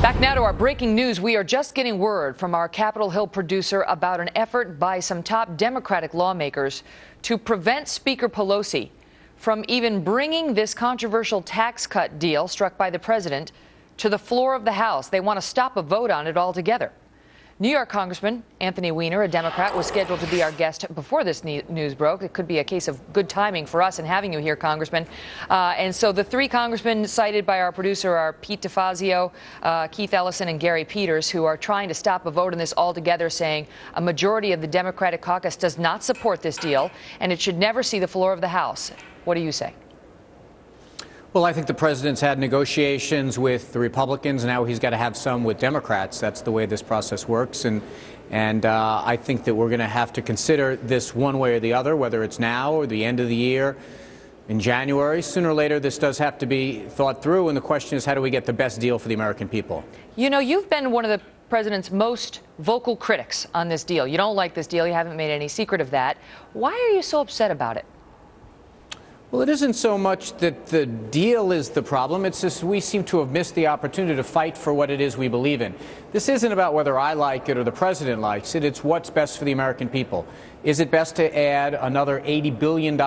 Back now to our breaking news. We are just getting word from our Capitol Hill producer about an effort by some top Democratic lawmakers to prevent Speaker Pelosi from even bringing this controversial tax cut deal struck by the president to the floor of the House. They want to stop a vote on it altogether. New York Congressman Anthony Weiner, a Democrat, was scheduled to be our guest before this news broke. It could be a case of good timing for us in having you here, Congressman. And so the three congressmen cited by our producer are Pete DeFazio, Keith Ellison, and Gary Peters, who are trying to stop a vote on this altogether, saying a majority of the Democratic caucus does not support this deal, and it should never see the floor of the House. What do you say? Well, I think the president's had negotiations with the Republicans. Now he's got to have some with Democrats. That's the way this process works. And I think that we're going to have to consider this one way or the other, whether it's now or the end of the year, in January. Sooner or later, this does have to be thought through. And the question is, how do we get the best deal for the American people? You know, you've been one of the president's most vocal critics on this deal. You don't like this deal. You haven't made any secret of that. Why are you so upset about it? Well, it isn't so much that the deal is the problem. It's just we seem to have missed the opportunity to fight for what it is we believe in. This isn't about whether I like it or the president likes it. It's what's best for the American people. Is it best to add another $80 billion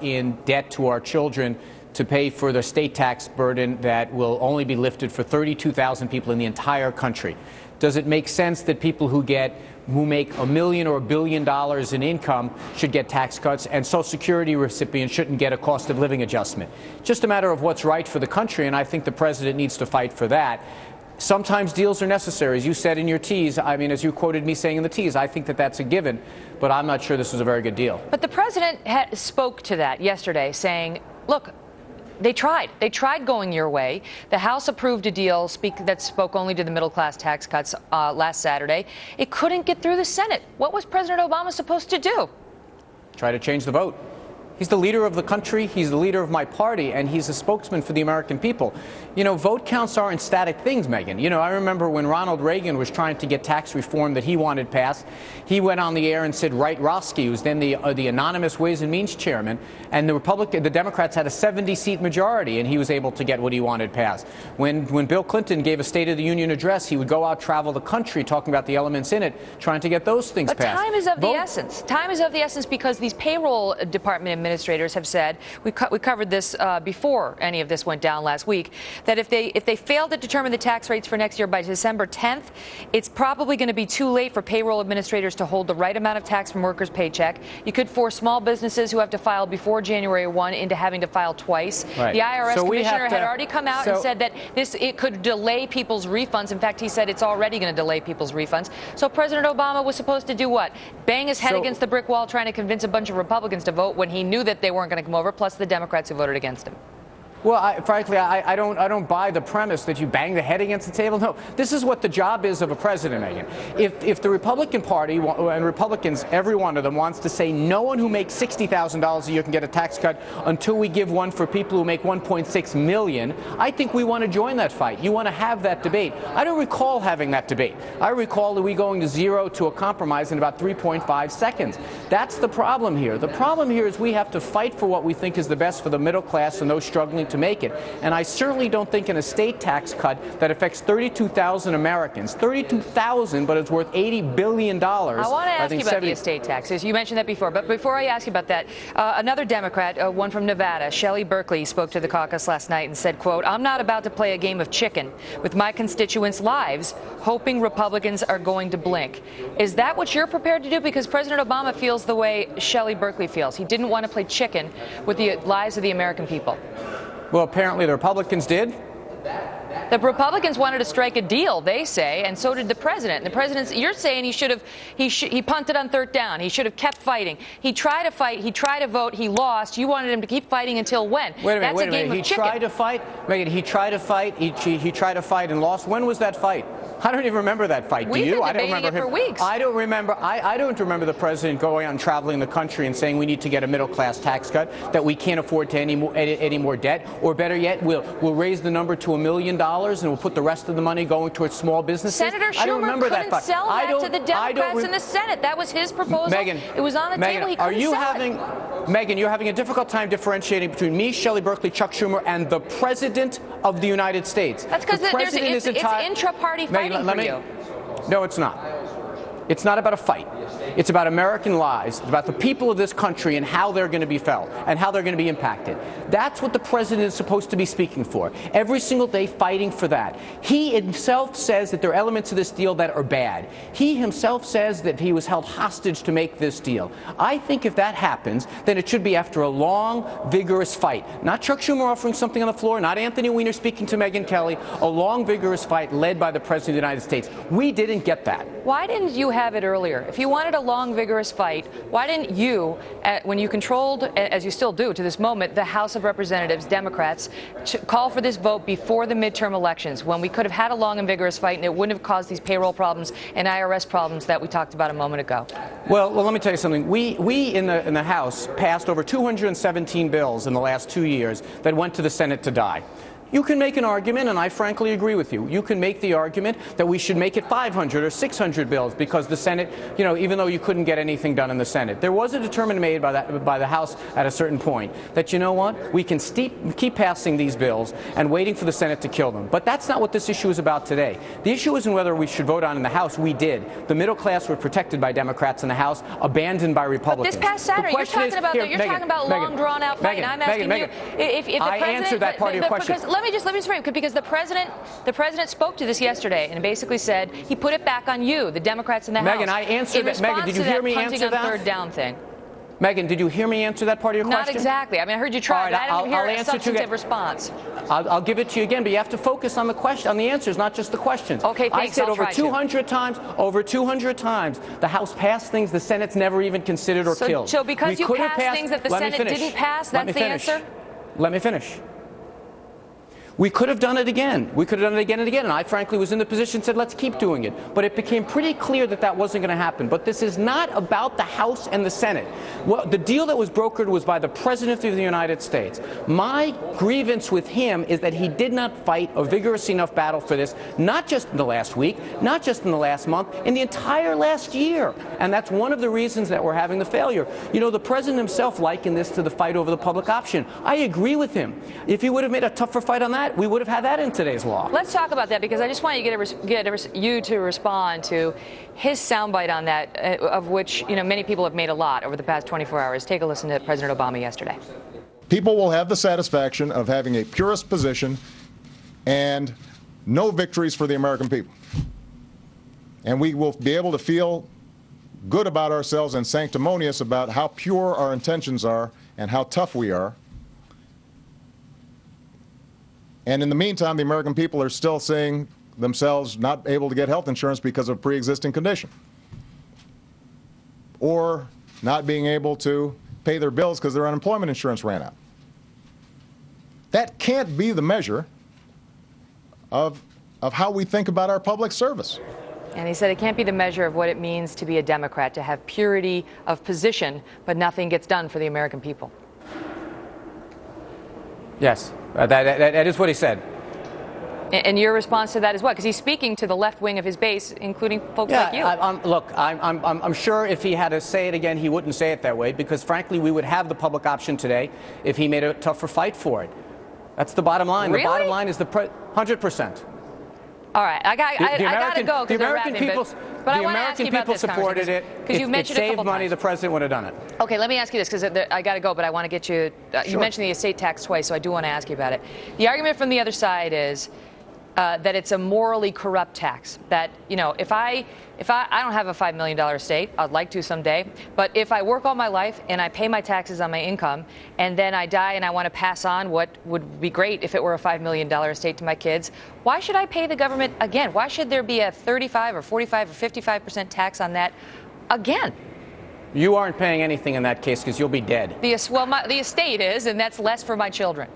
in debt to our children to pay for the state tax burden that will only be lifted for 32,000 people in the entire country? Does it make sense that people who make $1 million or $1 billion in income should get tax cuts, and Social Security recipients shouldn't get a cost of living adjustment? Just a matter of what's right for the country, and I think the president needs to fight for that. Sometimes deals are necessary. As you said in your tease, I mean, as you quoted me saying in the tease, I think that that's a given, but I'm not sure this is a very good deal. But the president spoke to that yesterday, saying, look, they tried. They tried going your way. The House approved a deal that spoke only to the middle-class tax cuts last Saturday. It couldn't get through the Senate. What was President Obama supposed to do? Try to change the vote. He's the leader of the country. He's the leader of my party, and he's a spokesman for the American people. You know, vote counts aren't static things, Megyn. You know, I remember when Ronald Reagan was trying to get tax reform that he wanted passed, he went on the air and said Wright Roski, who's then the anonymous Ways and Means chairman, and the Democrats had a 70-seat majority, and he was able to get what he wanted passed. When Bill Clinton gave a State of the Union address, he would go out, travel the country, talking about the elements in it, trying to get those things passed. But time is of the essence. Time is of the essence because these payroll department administrators have said, we covered this before any of this went down last week, that if they fail to determine the tax rates for next year by December 10th, it's probably going to be too late for payroll administrators to hold the right amount of tax from workers' paycheck. You could force small businesses who have to file before January 1 into having to file twice. Right. The IRS commissioner had already come out and said that it could delay people's refunds. In fact, he said it's already going to delay people's refunds. So President Obama was supposed to do what? Bang his head against the brick wall trying to convince a bunch of Republicans to vote when he knew that they weren't going to come over, plus the Democrats who voted against him. Well, frankly, I don't buy the premise that you bang the head against the table. No, this is what the job is of a president, Megyn. If the Republican Party and Republicans, every one of them, wants to say no one who makes $60,000 a year can get a tax cut until we give one for people who make $1.6 million, I think we want to join that fight. You want to have that debate. I don't recall having that debate. I recall that we going to zero to a compromise in about 3.5 seconds. That's the problem here. The problem here is we have to fight for what we think is the best for the middle class and those struggling to make it. And I certainly don't think in a state tax cut that affects 32,000 Americans, 32,000, but it's worth $80 billion. I want to ask you about the estate taxes. You mentioned that before, but before I ask you about that, another Democrat, one from Nevada, Shelley Berkeley, spoke to the caucus last night and said, quote, "I'm not about to play a game of chicken with my constituents' lives, hoping Republicans are going to blink." Is that what you're prepared to do? Because President Obama feels the way Shelley Berkeley feels. He didn't want to play chicken with the lives of the American people. Well, apparently the Republicans did. The Republicans wanted to strike a deal, they say, and so did the president. The president, you're saying he punted on third down. He should have kept fighting. He tried to fight. He tried to vote. He lost. You wanted him to keep fighting until when? Wait a minute. He tried to fight. Megyn, he tried to fight. He tried to fight and lost. When was that fight? I don't even remember that fight. Do you? I don't remember him. For weeks. I don't remember. I don't remember the president going out and traveling the country and saying we need to get a middle-class tax cut, that we can't afford to any more debt, or better yet, we'll raise the number to $1 million and we'll put the rest of the money going towards small businesses. Senator Schumer couldn't sell that to the Democrats in the Senate. That was his proposal. Megyn, it was on the table. He couldn't sell it. Megyn, you're having a difficult time differentiating between me, Shelley Berkeley, Chuck Schumer, and the President of the United States. That's because it's intra-party fighting for you. No, it's not. It's not about a fight. It's about American lives. It's about the people of this country and how they're going to be felt and how they're going to be impacted. That's what the president is supposed to be speaking for. Every single day fighting for that. He himself says that there are elements of this deal that are bad. He himself says that he was held hostage to make this deal. I think if that happens, then it should be after a long, vigorous fight. Not Chuck Schumer offering something on the floor, not Anthony Weiner speaking to Megyn Kelly. A long, vigorous fight led by the president of the United States. We didn't get that. Why didn't you have it earlier? If you wanted a long, vigorous fight, why didn't you, when you controlled, as you still do to this moment, the House of Representatives, Democrats, call for this vote before the midterm elections, when we could have had a long and vigorous fight and it wouldn't have caused these payroll problems and IRS problems that we talked about a moment ago? Well, let me tell you something. We in the House passed over 217 bills in the last 2 years that went to the Senate to die. You can make an argument, and I frankly agree with you. You can make the argument that we should make it 500 or 600 bills because the Senate, even though you couldn't get anything done in the Senate. There was a determination made by the House at a certain point that, you know what, we can keep passing these bills and waiting for the Senate to kill them. But that's not what this issue is about today. The issue isn't whether we should vote on in the House. We did. The middle class were protected by Democrats in the House, abandoned by Republicans. But this past Saturday, you're talking about long, drawn-out fight, and I'm asking you if the president... I answered that part of your question. Let me just frame it, because the president spoke to this yesterday and basically said he put it back on you, the Democrats in the House. Megyn, I answered that. Megyn, did you hear me answer that? Third down thing. Megyn, did you hear me answer that part of your question? Not exactly. I mean, I heard you try, but I didn't hear a substantive response. I'll give it to you again, but you have to focus on the question, on the answers, not just the questions. Okay, thanks. I said over 200 times, the House passed things the Senate's never even considered or killed. So because you passed things that the Senate didn't pass, that's the answer? Let me finish. We could have done it again. We could have done it again and again. And I, frankly, was in the position and said, let's keep doing it. But it became pretty clear that that wasn't going to happen. But this is not about the House and the Senate. Well, the deal that was brokered was by the President of the United States. My grievance with him is that he did not fight a vigorous enough battle for this, not just in the last week, not just in the last month, in the entire last year. And that's one of the reasons that we're having the failure. The President himself likened this to the fight over the public option. I agree with him. If he would have made a tougher fight on that, we would have had that in today's law. Let's talk about that, because I just want you to respond to his soundbite on that, of which many people have made a lot over the past 24 hours. Take a listen to President Obama yesterday. People will have the satisfaction of having a purist position and no victories for the American people. And we will be able to feel good about ourselves and sanctimonious about how pure our intentions are and how tough we are. And in the meantime, the American people are still seeing themselves not able to get health insurance because of a pre-existing condition, or not being able to pay their bills because their unemployment insurance ran out. That can't be the measure of how we think about our public service. And he said it can't be the measure of what it means to be a Democrat, to have purity of position, but nothing gets done for the American people. Yes, that is what he said. And your response to that is what? Because he's speaking to the left wing of his base, including folks like you. Look, I'm sure if he had to say it again, he wouldn't say it that way, because frankly, we would have the public option today if he made a tougher fight for it. That's the bottom line. Really? The bottom line is 100%. All right, I got to go because they're wrapping. But I want to ask you about this supported it. Because you mentioned it saved money. The president would have done it. Okay, let me ask you this, because I got to go, but I want to get you. Sure. You mentioned the estate tax twice, so I do want to ask you about it. The argument from the other side is that it's a morally corrupt tax. That if I don't have a $5 million estate, I'd like to someday, but if I work all my life and I pay my taxes on my income, and then I die and I want to pass on what would be great if it were a $5 million estate to my kids, why should I pay the government again? Why should there be a 35 or 45 or 55% tax on that again? You aren't paying anything in that case because you'll be dead. The estate is, and that's less for my children.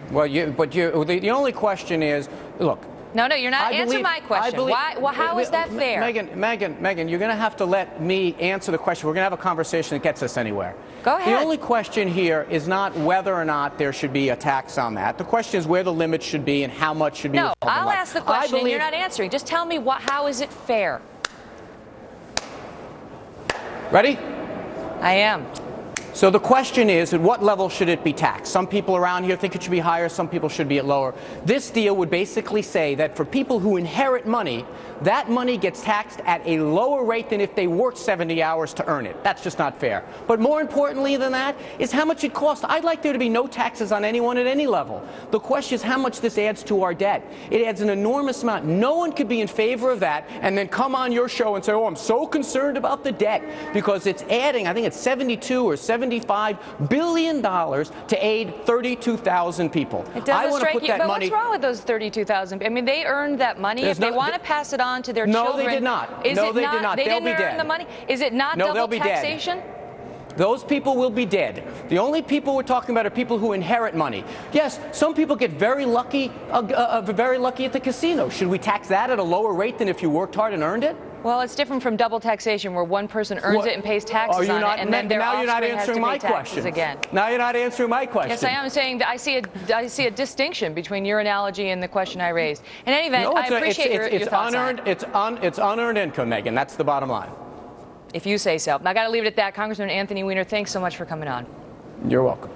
Well, the only question is, look. No, you're not answering my question. How is that fair? Megyn, you're going to have to let me answer the question. We're going to have a conversation that gets us anywhere. Go ahead. The only question here is not whether or not there should be a tax on that. The question is where the limit should be and how much should be. No, I'll ask the question and you're not answering. Just tell me how is it fair? Ready? I am. So the question is, at what level should it be taxed? Some people around here think it should be higher, some people should be at lower. This deal would basically say that for people who inherit money, that money gets taxed at a lower rate than if they worked 70 hours to earn it. That's just not fair. But more importantly than that is how much it costs. I'd like there to be no taxes on anyone at any level. The question is how much this adds to our debt. It adds an enormous amount. No one could be in favor of that and then come on your show and say, oh, I'm so concerned about the debt, because it's adding, I think it's 72 or $75 billion to aid 32,000 people. It doesn't strike you, but money. What's wrong with those 32,000? I mean, they earned that money. If they want to pass it on to their children. No, they did not. Is no, it they not, did not. They They'll didn't be earn dead. the money? Is it not no, double they'll be taxation? Dead. Those people will be dead. The only people we're talking about are people who inherit money. Yes, some people get very lucky at the casino. Should we tax that at a lower rate than if you worked hard and earned it? Well, it's different from double taxation, where one person earns it and pays taxes on it, and then their offspring has to pay taxes again. Now you're not answering my question. Yes, I am saying that I see a distinction between your analogy and the question I raised. In any event, I appreciate your thoughts on it. It's unearned income, Megyn. That's the bottom line. If you say so. I got to leave it at that. Congressman Anthony Weiner, thanks so much for coming on. You're welcome.